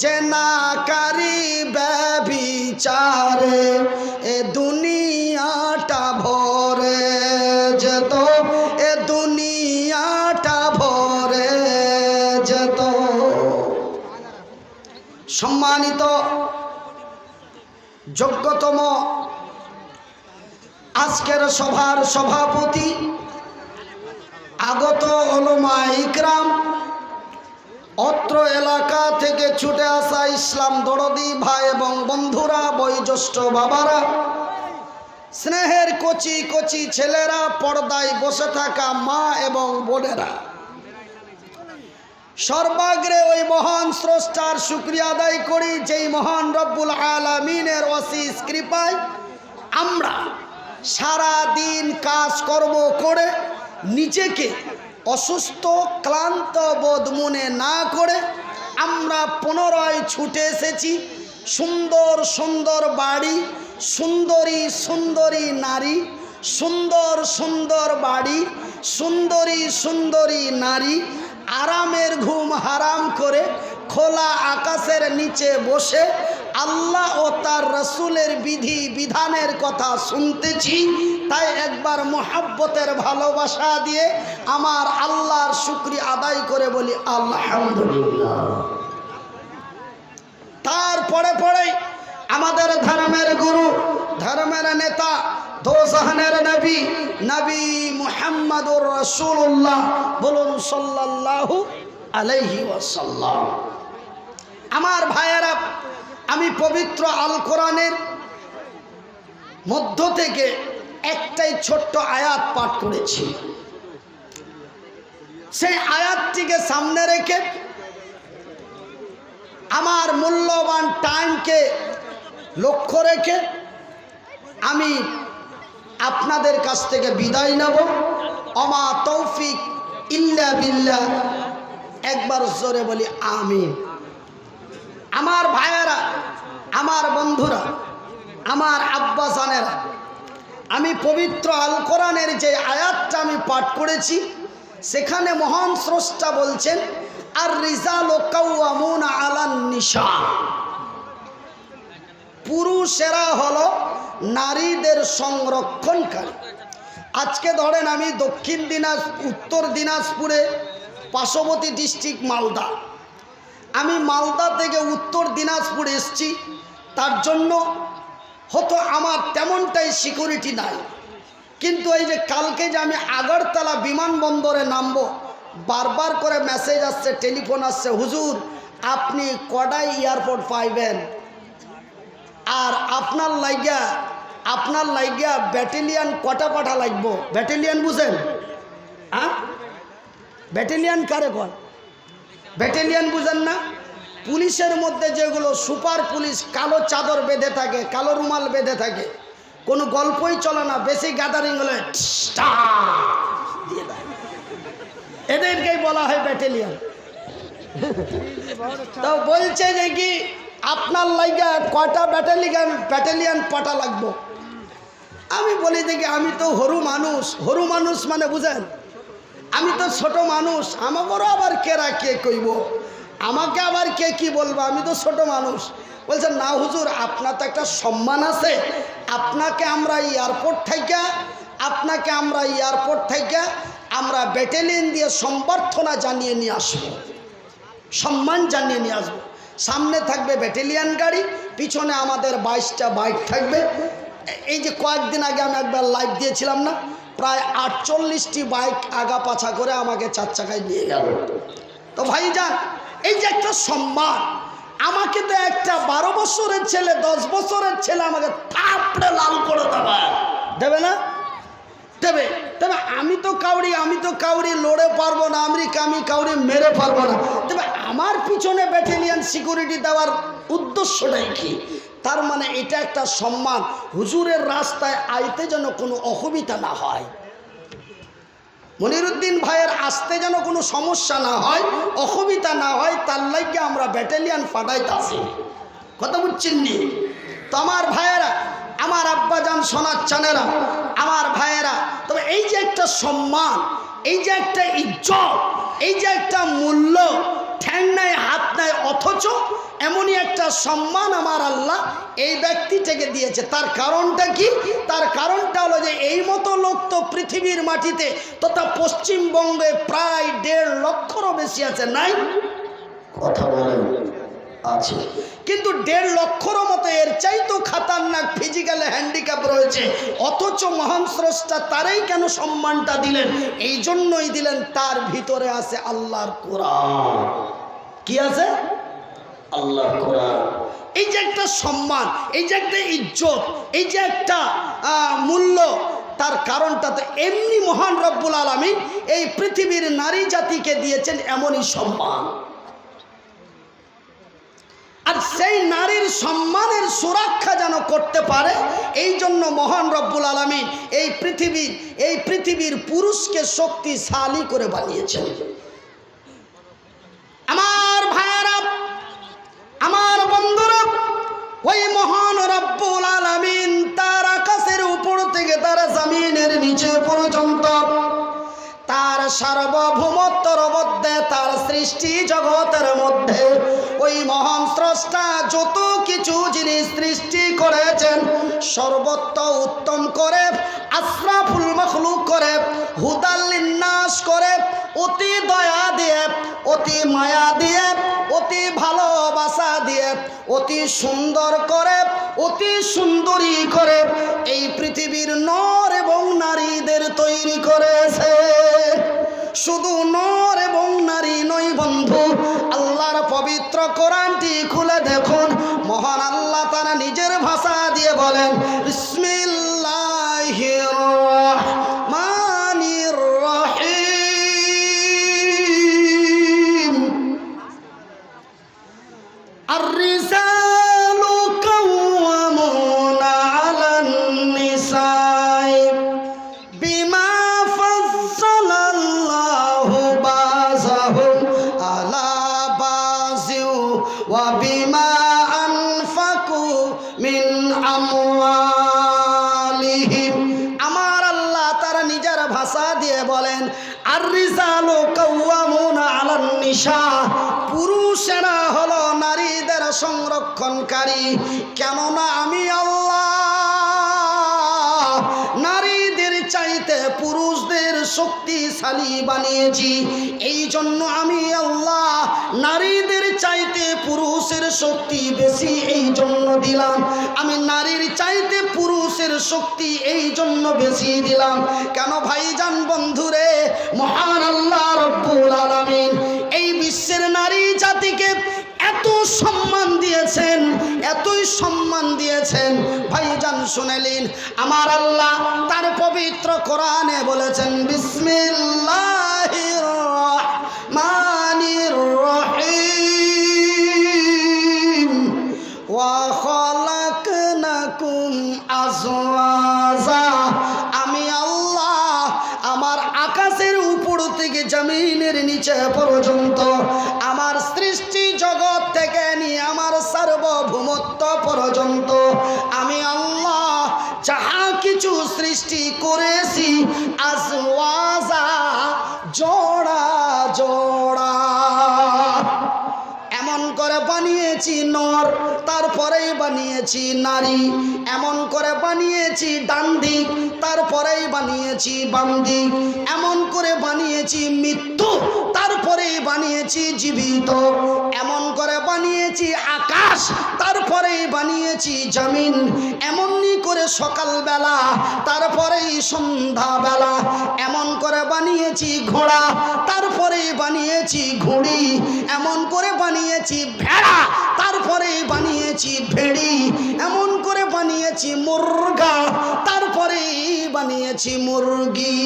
জেনাকারী ব্যভিচারে এ দুনিয়াটা ভরে যেত, এ দুনিয়াটা ভরে যেত। সম্মানিত যোগ্যতম আজকের সভার সভাপতি, আগত উলামা ইকরাম, অত্র এলাকা থেকে ছুটে আসা ইসলাম দরদি ভাই এবং বন্ধুরা, বয়োজ্যেষ্ঠ বাবারা, স্নেহের কচি কচি ছেলেরা, পর্দায় বসে থাকা মা এবং বোনেরা, সর্বাগ্রে ওই মহান স্রষ্টার শুকরিয়া আদায় করি যেই মহান রব্বুল আলামিনের অশেষ কৃপায় আমরা সারা দিন কাজকর্ম করে নিজেকে অসুস্থ ক্লান্ত বোধ মনে না করে আমরা পুনরায় ছুটে এসেছি। সুন্দর সুন্দর বাড়ি, সুন্দরী সুন্দরী নারী, সুন্দর সুন্দর বাড়ি, সুন্দরী সুন্দরী নারী, আরামের ঘুম হারাম করে খোলা আকাশের নিচে বসে আল্লাহ ও তার রসুলের বিধি বিধানের কথা শুনতেছি। তাই একবার মোহাব্বতের ভালোবাসা দিয়ে আমার আল্লাহর শুকরিয়া আদায় করে বলি আলহামদুলিল্লাহ। তারপরে পরে আমাদের ধর্মের গুরু, ধর্মের নেতা, দোজাহানের নবী, নবী মুহাম্মদুর রাসূলুল্লাহ, বলুন সাল্লাল্লাহু আলাইহি ওয়াসাল্লাম। আমার ভাইয়েরা, আমি পবিত্র আল কোরআনের মধ্য থেকে একটাই ছোট্ট আয়াত পাঠ করেছি। সেই আয়াতটিকে সামনে রেখে আমার মূল্যবান টাইমকে লক্ষ্য রেখে আমি আপনাদের কাছ থেকে বিদায় নেব। অমা তৌফিক ইল্লা বিল্লাহ। একবার জোরে বলি আমিন। আমার ভাইয়েরা, আমার বন্ধুরা, আমার আব্বা জানেরা, আমি পবিত্র আল কোরআনের যে আয়াতটা আমি পাঠ করেছি সেখানে মহান স্রষ্টা বলছেন আর রিজালু কাওয়ামুনা আলান নিসা, পুরুষেরা হলো নারীদের সংরক্ষণকারী। আজকে ধরেন আমি উত্তর দিনাজপুরে, পার্শ্ববর্তী ডিস্ট্রিক্ট মালদা, আমি মালদা থেকে উত্তর দিনাজপুর এসছি, তার জন্য হয়তো আমার তেমনটাই সিকিউরিটি নাই। কিন্তু এই যে কালকে যে আমি আগরতলা বিমানবন্দরে নামবো, বারবার করে মেসেজ আসছে, টেলিফোন আসছে, হুজুর আপনি কটায় এয়ারপোর্ট পাইবেন, আর আপনার লাইগা ব্যাটালিয়ান কটা পাঠা লাগবো। ব্যাটালিয়ান বুঝেন? হ্যাঁ, ব্যাটালিয়ান কারে কর? ব্যাটালিয়ান বুঝেন না? পুলিশের মধ্যে যেগুলো সুপার পুলিশ কালো চাদর বেঁধে থাকে, কালো রুমাল বেঁধে থাকে, কোনো গল্পই চলে না, বেশি গ্যাদারিং হলে দিয়ে দেয়, এদেরকেই বলা হয় ব্যাটালিয়ান। তো বলছে যে কি আপনার লাইগা কয়টা ব্যাটালিয়ান পাঠা লাগবো। আমি বলি দেখি আমি তো হরু মানুষ মানে বুঝেন, আমি তো ছোট মানুষ, আমাকেও আবার কেরা কে কইব, আমাকে আবার কে কি বলবো, আমি তো ছোট মানুষ। বলছে না হুজুর, আপনার তো একটা সম্মান আছে, আপনাকে আমরা এয়ারপোর্ট থেকে আমরা ব্যাটালিয়ন দিয়ে সম্বর্ধনা জানিয়ে নিয়ে আসবো, সম্মান জানিয়ে নিয়ে আসবো। সামনে থাকবে ব্যাটালিয়ান গাড়ি, পিছনে আমাদের 22টা বাইক থাকবে। এই যে কয়েকদিন আগে আমি একবার লাইভ দিয়েছিলাম না, প্রায় 48টি বাইক আগা পাছা করে আমাকে 4 চাকায় নিয়ে গেল। তো ভাইজান, এই যে একটা সম্মান, আমাকে তো একটা 12 বছরের ছেলে, 10 বছরের ছেলে আমাকে থাপড়ে লাল করে দেবে না? দেবে। তবে আমি তো কাউরি লড়ে পারবো না, আমি কাউরি মেরে পারবো না। তবে আমার পিছনে ব্যাটালিয়ান সিকিউরিটি দেওয়ার উদ্দেশ্যটাই কি? তার মানে এটা একটা সম্মান, হুজুরের রাস্তায় আইতে যেন কোনো অসুবিধা না হয়, মনিরুদ্দিন ভাইয়ের আসতে যেন কোনো সমস্যা না হয়, অসুবিধা না হয়, তার লাগে আমরা ব্যাটালিয়ান পাঠাইতাছি। কথা বুঝছেন নি? তো আমার ভাইয়েরা, আমার আব্বাজান সোনার চানেরা, আমার ভাইয়েরা, তবে এই যে একটা সম্মান, এই যে একটা ইজ্জত, এই যে একটা মূল্য, ঠ্যাং নাই হাত নাই, অথচ এমনই একটা সম্মান আমার আল্লাহ এই ব্যক্তিটাকে দিয়েছে। তার কারণটা কি? তার কারণটা হলো যে এই মতো লোক তো পৃথিবীর মাটিতে তথা পশ্চিমবঙ্গে প্রায় 1.5 লক্ষেরও বেশি আছে, নাই? কথা বলেন, আছে। কিন্তু 1.5 লক্ষেরও মতো এর চাইতো খাতারনাক ফিজিক্যাল হ্যান্ডিক্যাপ রয়েছে, অথচ মহান স্রষ্টা তারাই কেন সম্মানটা দিলেন? এই জন্যই দিলেন তার ভিতরে আছে আল্লাহর কোরআন। কি আছে? আল্লাহর কোরআন। এই যে একটা সম্মান, এই যে একটা ইজ্জত, এই যে একটা মূল্য, তার কারণটা তো এমনি মহান রব্বুল আলামিন এই পৃথিবীর নারী জাতিকে দিয়েছেন এমনই সম্মান। আর সেই নারীর সম্মানের সুরক্ষা যেন করতে পারে, এই জন্য মহান রব্বুল আলামিন এই পৃথিবীর পুরুষকে শক্তিশালী করে বানিয়েছেন। আমার ভাইরা, আমার বন্ধুরা, ওই মহান রব্বুল আলামিন তার আকাশের উপর থেকে তার জমিনের নিচে পর্যন্ত তার সার্বভৌমত্বর মধ্যে, তার সৃষ্টি জগতের মধ্যে ওই মহান স্রষ্টা যত কিছু জিনিস সৃষ্টি করেছেন সর্বোত্ত উত্তম করে, আশরাফুল মখলুক করে, হুদাল লিন্নাস করে, অতি দয়া দিয়ে, অতি মায়া দিয়ে, অতি ভালোবাসা দিয়ে, অতি সুন্দর করে, অতি সুন্দরী করে এই পৃথিবীর নর এবং নারীদের তৈরি করেছে। শুধু নর এবং নারী নয় বন্ধু, আল্লাহর পবিত্র কোরআনটি খুলে দেখুন, মহান আল্লাহ তাআলা নিজের ভাষা দিয়ে বলেন, বিসমিল্লাহির রহমানির রহিম, আর-রিজালু কাওয়ামুনা আলান নিসাই বিমা ফাজ্জালাল্লাহু বাযাহুম আলা বাযিউ ওয়া বিমা আনফাকু মিন আমওয়ালিহিম। আমার আল্লাহ তারা নিজের ভাষা দিয়ে বলেন, আর-রিজালু কাওয়ামুনা আলান নিসা, পুরুষেরা হলো নারীদের সংরক্ষণকারী। কেননা আমি আল্লাহ নারীদের চাইতে পুরুষদের শক্তিশালী বানিয়েছি। এই জন্য আমি আল্লাহ নারীদের চাইতে পুরুষের শক্তি বেশি এই জন্য দিলাম। আমি নারীর চাইতে পুরুষের শক্তি এই জন্য বেশি দিলাম। কেন ভাইজান বন্ধুরে, মহান আল্লাহ রব্বুল আলামিন এই বিশ্বের নারী জাতিকে এত সম্মান দিয়েছেন, এতই সম্মান দিয়েছেন ভাইজান শুনেলেন, আমার আল্লাহ তার পবিত্র কোরআনে বলেছেন, বিসমিল্লাহির রহমানির রহিম, ওয়া খালাকনাকুম আজওয়াজা। আমি আল্লাহ আমার আকাশের উপর থেকে জমিনের নিচে পর্যন্ত, আমার সৃষ্টি জগৎ থেকে নিয়ে আমার সার্বভৌমত্ব পর্যন্ত আমি আল্লাহ যাহা কিছু সৃষ্টি করেছি আজওয়াজা, জোড়া জোড়া। এমন করে বানিয়েছি নর, তারপরেই বানিয়েছি নারী। এমন করে বানিয়েছি ডান দিক, তারপরেই বানিয়েছি বাম দিক। এমন করে বানিয়েছি মৃত্যু, তারপরেই বানিয়েছি জীবিত। এমন করে বানিয়েছি আকাশ, তারপরেই বানিয়েছি জমিন। এমনই করে সকালবেলা, তারপরেই সন্ধ্যাবেলা। এমন করে বানিয়েছি ঘোড়া, তারপরেই বানিয়েছি ঘুড়ি। এমন করে বানিয়েছি ভেড়া, তারপরেই বানিয়েছি ভেড়ি। এমন করে বানিয়েছি মুরগা, তারপরেই বানিয়েছি মুরগি।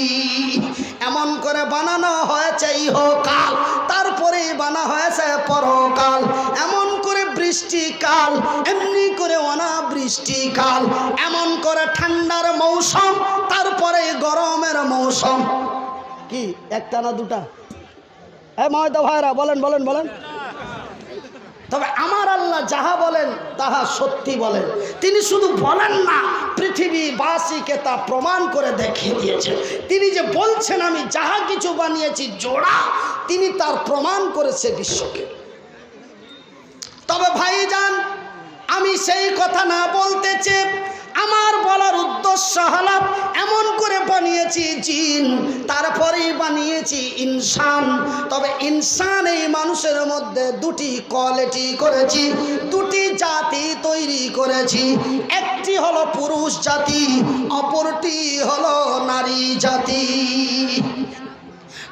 এমন করে বানানো হয়েছে ইহকাল, তারপরেই বানা হয়েছে পরকাল। এমন করে বৃষ্টিকাল, এমনি করে অনাবৃষ্টিকাল। এমন করে ঠান্ডার মৌসুম, তারপরে গরমের মৌসুম। কি একটা না দুটা? মহতা ভাইরা বলেন বলেন বলেন। তবে আমার আল্লাহ যাহা বলেন তাহা সত্যি বলেন। তিনি শুধু বলেন না, পৃথিবীবাসীকে তা প্রমাণ করে দেখিয়ে দিয়েছেন। তিনি যে বলছেন আমি যাহা কিছু বানিয়েছি জোড়া, তিনি তার প্রমাণ করেছে বিশ্বকে। তবে ভাই সেই কথা না বলতেছে, আমার বলার উদ্দেশ্য হলো এমন করে বানিয়েছি জিন, তারপরেই বানিয়েছি ইনসান। তবে ইনসান এই মানুষের মধ্যে দুটি কোয়ালিটি করেছি, দুটি জাতি তৈরি করেছি। একটি হলো পুরুষ জাতি, অপরটি হলো নারী জাতি।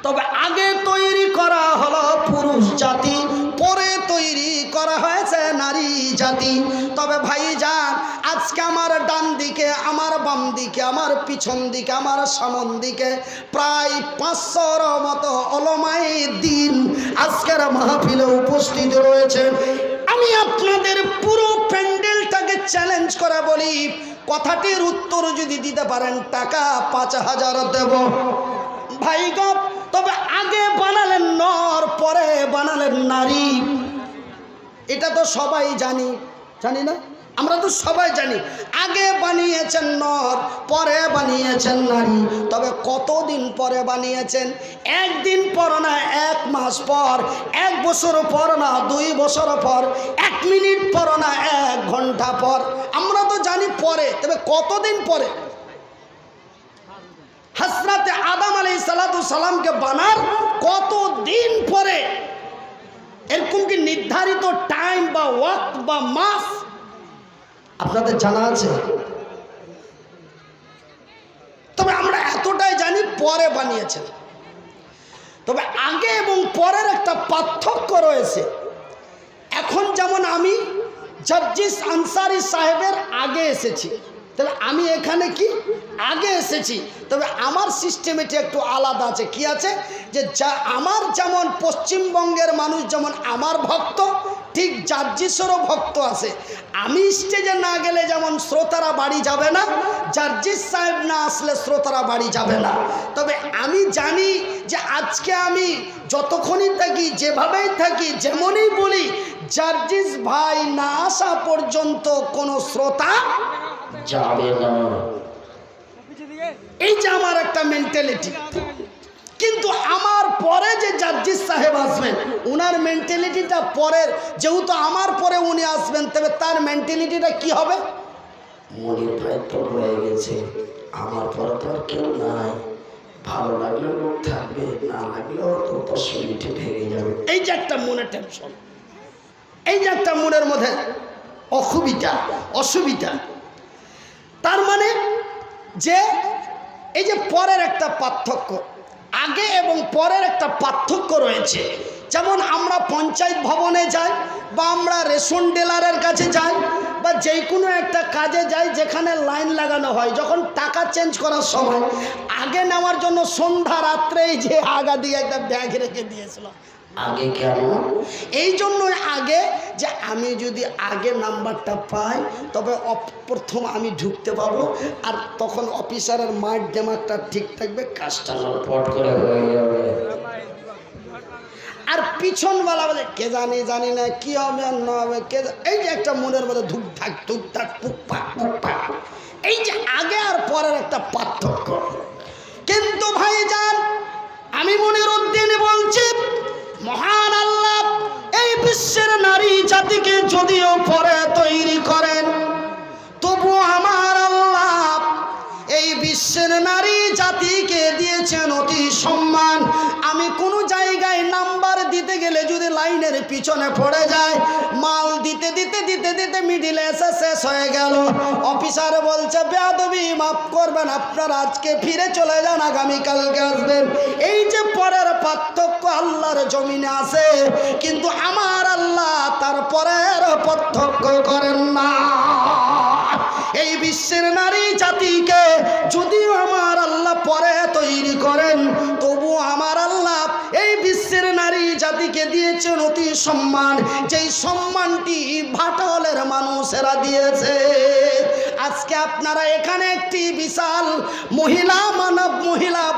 তবে আগে তৈরি করা হলো পুরুষ জাতি, পরে তৈরি করা হয়েছে নারী জাতি। তবে ভাইজান, আজকে আমার ডান দিকে, আমার বাম দিকে, আমার পিছন দিকে, আমার সামন দিকে প্রায় 500-র মতো ওলামায়ে দ্বীন আজকের মাহফিলে উপস্থিত রয়েছে। আমি আপনাদের পুরো প্যান্ডেলটাকে চ্যালেঞ্জ করে বলি, কথাটির উত্তর যদি দিতে পারেন টাকা 5000 দেব। ভাইগো, তবে আগে বানালেন নর, পরে বানালেন নারী। এটা তো সবাই জানি, জানি না? আমরা তো সবাই জানি, আগে বানিয়েছেন নর, পরে বানিয়েছেন নারী। তবে কতদিন পরে বানিয়েছেন? একদিন পর না, 1 মাস পর, 1 বছর পর না, 2 বছর পর, 1 মিনিট পর না, 1 ঘন্টা পর। আমরা তো জানি পরে, তবে কতদিন পরে? হযরত আদম আলাইহিস সালামকে বানার কতদিন পরে? এরকম কি নির্ধারিত টাইম বা ওয়াক্ত বা মাস আপনাদের জানা আছে? তবে আমরা এতটাই জানি পরে বানিয়েছেন। তবে আগে এবং পরের একটা পার্থক্য রয়েছে। এখন যেমন আমি জার্জিস আনসারী সাহেবের আগে এসেছি, তবে আমি এখানে কি আগে এসেছি। তবে আমার সিস্টেমেটি একটু আলাদা আছে। কি আছে? যে আমার যেমন পশ্চিমবঙ্গের মানুষ যেমন আমার ভক্ত, ঠিক জার্জিসেরও ভক্ত আছে। আমি স্টেজে না গেলে যেমন শ্রোতারা বাড়ি যাবে না, জার্জিস সাহেব না আসলে শ্রোতারা বাড়ি যাবে না। তবে আমি জানি যে আজকে আমি যতক্ষণই থাকি, যেভাবেই থাকি, যেমনই বলি, জার্জিস ভাই না আসা পর্যন্ত কোনো শ্রোতা যাবে না। এই যে আমার একটা মেন্টালিটি। কিন্তু আমার পরে যে জার্জিস সাহেব আসবেন, উনার মেন্টালিটিটা পরের, যেহেতু আমার পরে উনি আসবেন, তবে তার মেন্টালিটিটা কি হবে? মনির ভাই তো হয়ে গেছে, আমার পরে তো আর কেউ নাই, ভালো লাগলে লোক থাকবে, না লাগলেও তো 10 মিনিটে ভেঙে যাবে। এই যে একটা মনের টেনশন, এই যে একটা মনের মধ্যে অসুবিধা। তার মানে যে এই যে পরের একটা পার্থক্য, আগে এবং পরের একটা পার্থক্য রয়েছে। যেমন আমরা পঞ্চায়েত ভবনে যাই, বা আমরা রেশন ডিলারের কাছে যাই, বা যে কোনো একটা কাজে যাই যেখানে লাইন লাগানো হয়, যখন টাকা চেঞ্জ করার সময় আগে নেওয়ার জন্য সন্ধ্যা রাত্রেই যে আগা দিয়ে একটা ব্যাগ রেখে দিয়েছিল। আগে কেন? এই জন্যই আগে, যে আমি যদি আগে নাম্বারটা পাই তবে প্রথম আমি ঢুকতে পাবো, আর তখন অফিসারের মাঠ দেমাগটা ঠিক থাকবে, কাজটা লটপট করে হয়ে যাবে। আর পিছনওয়ালা বলে কে জানি না কি হবে আর না হবে, এই যে একটা মনের মধ্যে ধুকধাক পুকপাক। এই যে আগে আর পরের একটা পার্থক্য। কিন্তু ভাইজান, আমি মনির উদ্দিন বলছি, মহান আল্লাহ এই বিশ্বের নারী জাতিকে যদিও পরে তৈরি করেন, তবু আমার আল্লাহ এই বিশ্বের নারী জাতিকে দিয়েছেন অতি সম্মান। আমি কোনো জায়গায় নাম্বার দিতে গেলে যদি লাইনের পিছনে পড়ে যায়, মাল দিতে মিডিলে এসে শেষ হয়ে গেল, অফিসার বলছে বেয়াদবি, মাফ করবেন, আপনারা আজকে ফিরে চলে যান, আগামীকালকে আসবেন। এই যে পরের পার্থক্য আল্লাহর জমিনে আছে, কিন্তু আমার আল্লাহ তার পরের পার্থক্য করেন না। এই বিশ্বের নারী জাতিকে যদিও আমার আল্লাহ পরে তৈরি করেন, তবু আমার আল্লাহ এই বিশ্বের নারী জাতিকে দিয়েছেন অতি সম্মান, যেই সম্মানটি ভাটালের মানুষেরা দিয়েছে। আজকে আপনারা এখানে একটি বিশাল মহিলা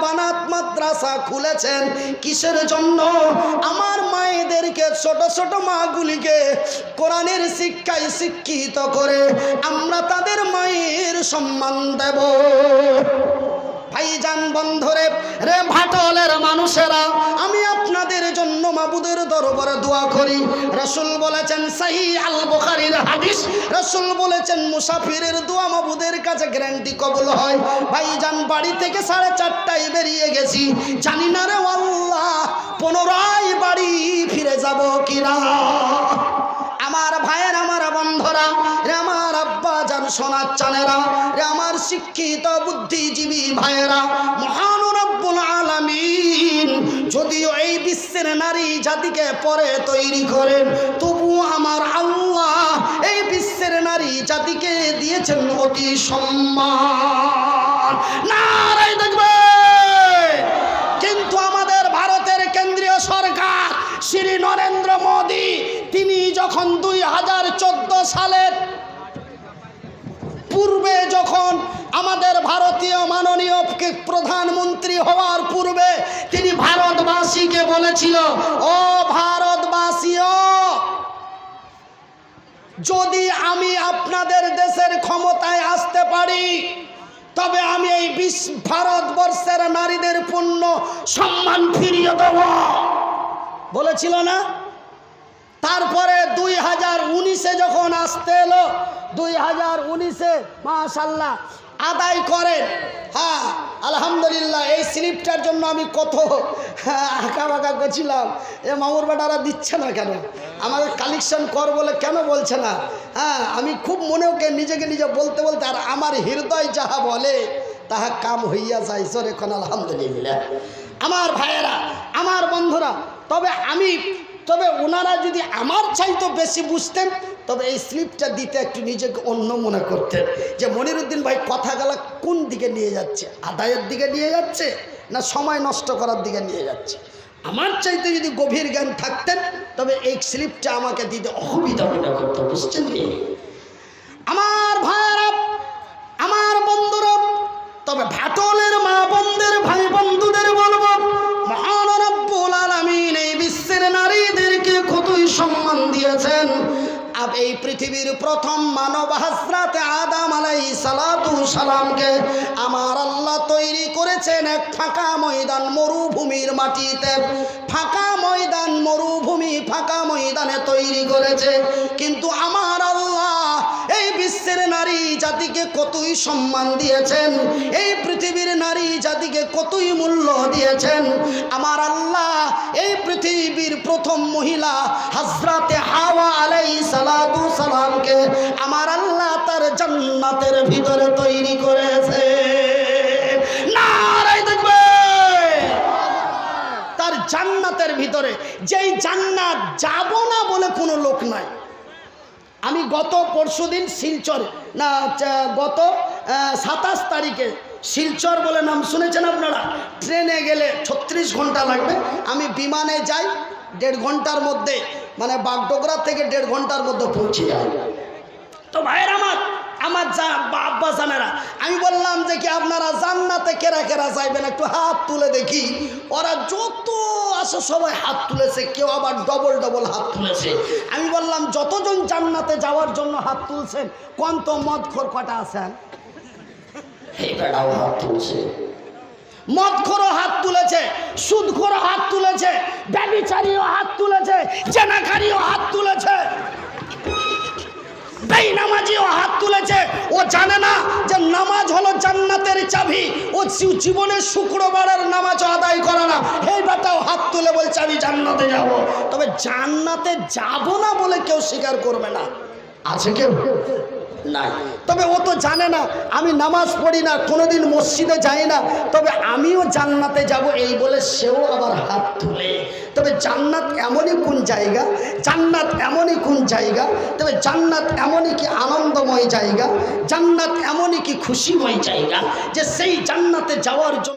বানাত মাদ্রাসা খুলেছেন, কিসের জন্য? আমার মায়েদেরকে, ছোট ছোট মাগুলিকে কোরআনের শিক্ষায় শিক্ষিত করে আমরা তাদের মায়ের সম্মান দেব। ভাইজান বন্ধুরে, রে ভাটলের মানুষেরা, আমি আপনাদের জন্য মাবুদের দরবারে দোয়া করি। রাসূল বলেছেন, সহিহ আল বুখারীর হাদিস। রাসূল বলেছেন মুসাফিরের দোয়া মাবুদের কাছে গ্যারান্টি কবুল হয়। ভাইজান বাড়ি থেকে 4:30টায় বেরিয়ে গেছি, জানি না রে আল্লাহ পুনরায় বাড়ি ফিরে যাব কিনা। আমার ভাইয়ের, আমার বন্ধুরা রে, আমার আব্বা জান সোনার চানেরা রে, আমার শিক্ষিত বুদ্ধিজীবী ভাইয়েরা, মহান রব্বুল আলামিন যদিও এই বিশ্বের নারী জাতিকে পরে তৈরি করেন, তবু আমার আল্লাহ এই বিশ্বের নারী জাতিকে দিয়েছেন অতি সম্মান। নারাই দেখবে। কিন্তু আমাদের ভারতের কেন্দ্রীয় সরকার শ্রী নরেন্দ্র মোদী, তিনি যখন 2014 সালের পূর্বে, যখন আমাদের ভারতীয় মাননীয় প্রধানমন্ত্রী হওয়ার পূর্বে তিনি ভারতবাসীকে বলেছিল, ও ভারতবাসীও, যদি আমি আপনাদের দেশের ক্ষমতায় আসতে পারি তবে আমি এই ভারতবর্ষের নারীদের পূর্ণ সম্মান ফিরিয়ে দেব, বলেছিল না? তারপরে 2019-এ যখন আসতে এলো, 2019-এ মাশাআল্লাহ আদায় করেন। হ্যাঁ আলহামদুলিল্লাহ। এই স্লিপটার জন্য আমি কত আঁকা বাঁকা করছিলাম, এ মামুর বেটারা দিচ্ছে না কেন, আমাকে কালেকশন কর বলে কেন বলছে না। হ্যাঁ আমি খুব মনেওকে নিজেকে নিজে বলতে বলতে, আর আমার হৃদয় যাহা বলে তাহা কাম হইয়া যায়। এখন আলহামদুলিল্লাহ। আমার ভাইয়েরা, আমার বন্ধুরা, তবে ওনারা যদি আমার চাইতো বেশি বুঝতেন, তবে এই স্লিপটা দিতে একটু নিজেকে অন্য মনে করতেন, যে মনিরুদ্দিন ভাই কথাগুলো কোন দিকে নিয়ে যাচ্ছে, আদায়ের দিকে নিয়ে যাচ্ছে না সময় নষ্ট করার দিকে নিয়ে যাচ্ছে। আমার চাইতে যদি গভীর জ্ঞান থাকতেন তবে এই স্লিপটা আমাকে দিতে অসুবিধা মনে করতো, বুঝছেন কি আমার ভাইয়েরা, আমার বন্ধুরা। তবে ভাটলের মা বোনদের, ভাই বন্ধুদের বলবো, মহান রব্বুল আলামিন এই বিশ্বের নারীদেরকে কতই সম্মান দিয়েছেন। এই পৃথিবীর প্রথম মানব হযরত আদম আলাইহিস সালাতু সালামকে আমার আল্লাহ তৈরি করেছেন এক ফাঁকা ময়দান, মরুভূমির মাটিতে। ফাঁকা ময়দান, মরুভূমি, ফাঁকা ময়দানে তৈরি করেছে। কিন্তু আমার আল্লাহ এই বিশ্বের নারী জাতিকে কতই সম্মান দিয়েছেন, এই পৃথিবীর নারী জাতিকে কতই মূল্য দিয়েছেন। আমার আল্লাহ এই পৃথিবীর প্রথম মহিলা হযরত হাওয়া আলাইহিস সালাতু সালামকে আমার আল্লাহ তার জান্নাতের ভিতরে তৈরি করেছে। নারায়ে তাকবীর। তার জান্নাতের ভিতরে, যেই জান্নাত যাব না বলে কোনো লোক নাই। আমি গত পরশুদিন শিলচর, না গত 27 তারিখে শিলচর বলে নাম শুনেছেন আপনারা? ট্রেনে গেলে 36 ঘন্টা লাগবে, আমি বিমানে যাই 1.5 ঘন্টার মধ্যে, মানে বাগডোগরা থেকে 1.5 ঘন্টার মধ্যে পৌঁছে যাই। তো ভাইয়ের আমার আব্বা জানেরা, আমি বললাম যে কি আপনারা জান্নাতে কেরা কেরা যাইবেন একটু হাত তুলে দেখি। ওরা যত আছে সবাই হাত তুলেছে, কেউ আবার ডবল ডবল হাত তুলেছে। আমি বললাম যতজন জান্নাতে যাওয়ার জন্য হাত তুলছেন, কোন তো মদখোর কটা আছেন? এই বেটাও হাত তুলছে, মদখোরও হাত তুলেছে, সুদখোরও হাত তুলেছে, ব্যভিচারীও হাত তুলেছে, জেনাকারীও হাত তুলেছে, বেনামাজিও হাত তুলেছে। ও জানে না যে নামাজ হলো জান্নাতের চাবি, ও জীবনের শুক্রবারের নামাজ আদায় করে না, এই বেটাও হাত তুলে বলছে আমি জান্নাতে যাব। তবে জান্নাতে যাব না বলে কেউ স্বীকার করবে না, আছে কেউ? নাই। তবে ও তো জানে না আমি নামাজ পড়ি না, কোনোদিন মসজিদে যাই না, তবে আমিও জান্নাতে যাব এই বলে সেও আবার হাত তুলে। তবে জান্নাত এমনই কোন জায়গা, জান্নাত এমনই কোন জায়গা, তবে জান্নাত এমনই কি আনন্দময় জায়গা, জান্নাত এমনই কি খুশিময় জায়গা যে সেই জান্নাতে যাওয়ার জন্য